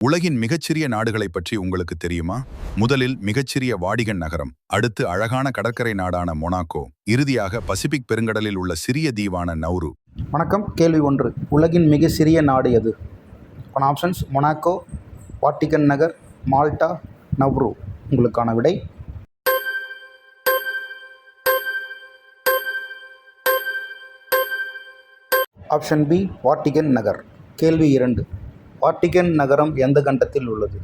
உலகின் மிகச்சிறிய நாடுகளைப் பற்றி உங்களுக்கு தெரியுமா? முதலில் மிகச்சிறிய வாடிகன் நகரம், அடுத்து அழகான கடற்கரை நாடான மொனாக்கோ, இறுதியாக பசிபிக் பெருங்கடலில் உள்ள சிறிய தீவான நௌரு. வணக்கம். கேள்வி 1. உலகின் மிக சிறிய நாடு எது? ஆப்ஷன்ஸ்: மொனாக்கோ, வாட்டிகன் நகர், மால்டா, நவ்ரு. உங்களுக்கான விடை ஆப்ஷன் பி, வாட்டிகன் நகர். கேள்வி 2. வாட்டிகன் நகரம் எந்த கண்டத்தில் உள்ளது?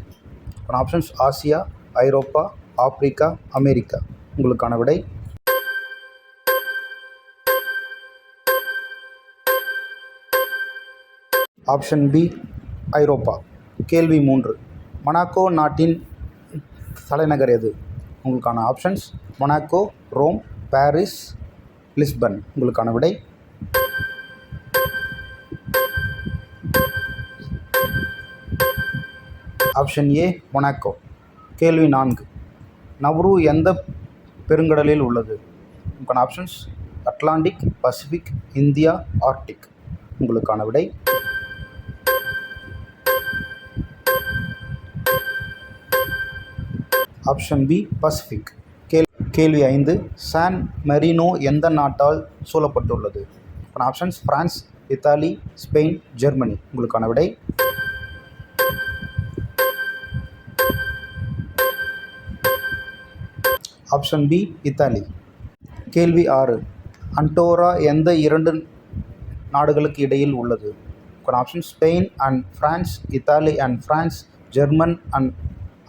ஆப்ஷன்ஸ்: ஆசியா, ஐரோப்பா, ஆப்பிரிக்கா, அமெரிக்கா. உங்களுக்கான விடை ஆப்ஷன் பி, ஐரோப்பா. கேள்வி 3. மொனாக்கோ நாட்டின் தலைநகர் எது? உங்களுக்கான options: Monaco, Rome, Paris, Lisbon. உங்களுக்கான விடை ஆப்ஷன் ஏ, மொனாக்கோ. கேள்வி 4. நவ்ரு எந்த பெருங்கடலில் உள்ளது? உங்களுக்கான options: Atlantic, Pacific, India, Arctic. உங்களுக்கான விடை ஆப்ஷன் பி, பசிபிக். கேள்வி 5. சான் மெரினோ எந்த நாட்டால் சூழப்பட்டுள்ளது? Options: France, Italy, Spain, Germany. உங்களுக்கான விடை ஆப்ஷன் பி, இத்தாலி. கேள்வி 6. அண்டோரா எந்த 2 நாடுகளுக்கு இடையில் உள்ளது? Option: Spain and France, Italy and France, German and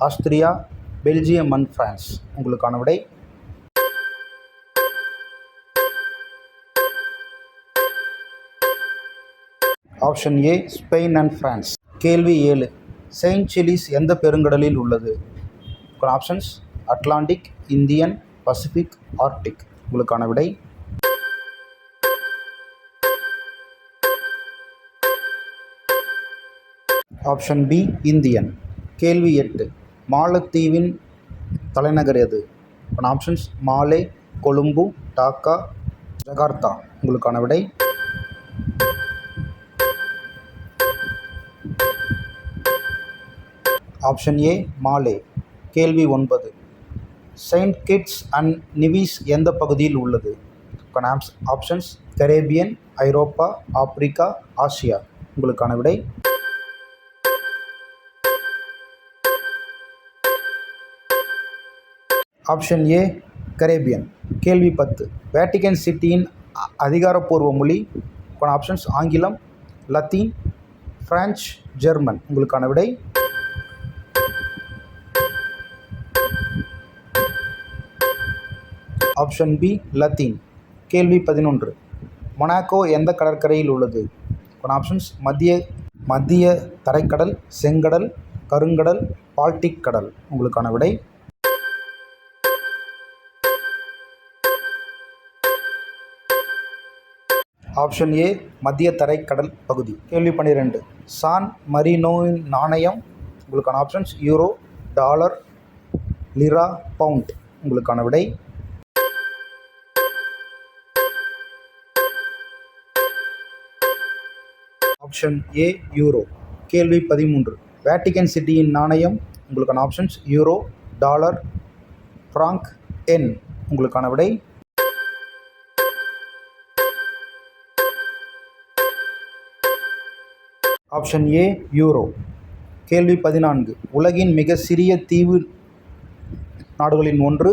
Austria, Belgium and France. உங்களுக்கான விடை option A, Spain and France. கேள்வி 7. செயின்ட் சிலிஸ் எந்த பெருங்கடலில் உள்ளது? Options: Atlantic, Indian, Pacific, Arctic. உங்களுக்கான விடை ஆப்ஷன் பி, இந்தியன். கேள்வி 8. மாலத்தீவின் தலைநகர் எது? ஆப்ஷன்ஸ்: மாலே, கொழும்பு, டாக்கா, ஜகார்த்தா. உங்களுக்கான விடை ஆப்ஷன் ஏ, மாலே. கேள்வி 9. செயின்ட் கிட்ஸ் அண்ட் நிவிஸ் எந்த பகுதியில் உள்ளது? ஆப்ஷன்ஸ்: கரேபியன், ஐரோப்பா, ஆப்பிரிக்கா, ஆசியா. உங்களுக்கான விடை ஆப்ஷன் ஏ, கரேபியன். கேள்வி 10. வேட்டிகன் சிட்டியின் அதிகாரப்பூர்வ மொழி? ஆப்ஷன்ஸ்: ஆங்கிலம், லத்தீன், பிரெஞ்சு, ஜெர்மன். உங்களுக்கான விடை ஆப்ஷன் பி, லத்தீன். கேள்வி 11. மொனாக்கோ எந்த கடற்கரையில் உள்ளது? ஆப்ஷன்ஸ்: மத்திய தரைக்கடல், செங்கடல், கருங்கடல், பால்டிக் கடல். உங்களுக்கான விடை ஆப்ஷன் ஏ, மத்திய தரைக்கடல் பகுதி. கேள்வி 12. சான் மரீனோவின் நாணயம்? உங்களுக்கான options: euro, dollar, lira, pound. உங்களுக்கான விடை ஆப்ஷன் ஏ, யூரோ. கேள்வி 13. வேட்டிகன் சிட்டியின் நாணயம்? உங்களுக்கான ஆப்ஷன்ஸ்: யூரோ, டாலர், ஃப்ராங்க், என். உங்களுக்கான விடை ஆப்ஷன் ஏ, யூரோ. கேள்வி 14. உலகின் மிக சிறிய தீவு நாடுகளின் ஒன்று?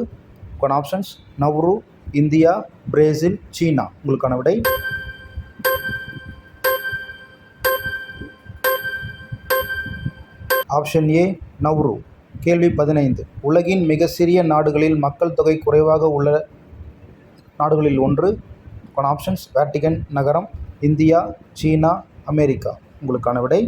ஆப்ஷன்ஸ்: நவ்ரு, இந்தியா, பிரேசில், சீனா. உங்களுக்கான விடை ஆப்ஷன் ஏ, நவ்ரு. கேள்வி 15. உலகின் மிக சிறிய நாடுகளில் மக்கள் தொகை குறைவாக உள்ள நாடுகளில் ஒன்று? ஆப்ஷன்ஸ்: வேட்டிகன் நகரம், இந்தியா, சீனா, அமெரிக்கா. உங்களுக்கான விடை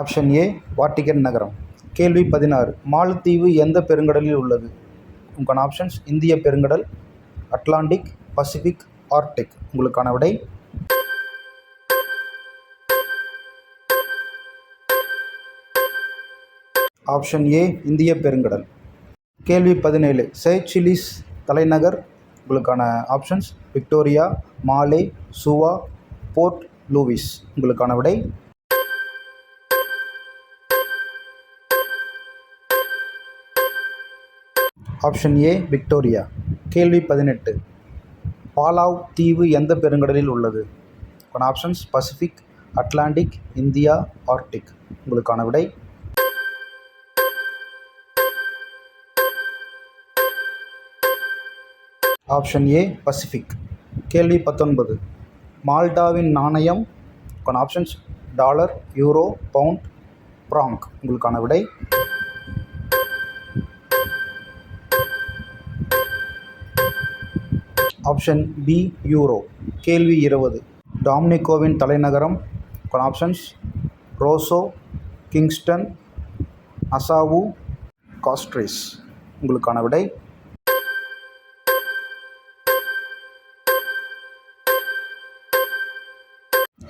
ஆப்ஷன் ஏ, வாட்டிகன் நகரம். கேள்வி 16. மாலத்தீவு எந்த பெருங்கடலில் உள்ளது? உங்களுக்கான ஆப்ஷன்ஸ்: இந்திய பெருங்கடல், அட்லாண்டிக், பசிபிக், ஆர்க்டிக். உங்களுக்கான விடை ஆப்ஷன் ஏ, இந்திய பெருங்கடல். கேள்வி 17. செயின்ட் சிலிஸ் தலைநகர் உங்களுக்கான ஆப்ஷன்ஸ் விக்டோரியா, மாலே, சுவா, போர்ட் லூயிஸ். உங்களுக்கான விடை ஆப்ஷன் ஏ விக்டோரியா. கேள்வி 18. பாலாவ் தீவு எந்த பெருங்கடலில் உள்ளது? Options Pacific, Atlantic, India, Arctic. உங்களுக்கான விடை ஆப்ஷன் ஏ பசிபிக். கேள்வி 19. மால்டாவின் நாணயம். Options dollar, euro, pound, franc. உங்களுக்கான விடை ஆப்ஷன் பி யூரோ. கேள்வி 20. டாமினிகோவின் தலைநகரம். Options Roseau, Kingston, Asau, Castries. உங்களுக்கான விடை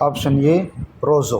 ஆப்ஷன் ஏ ரோசோ.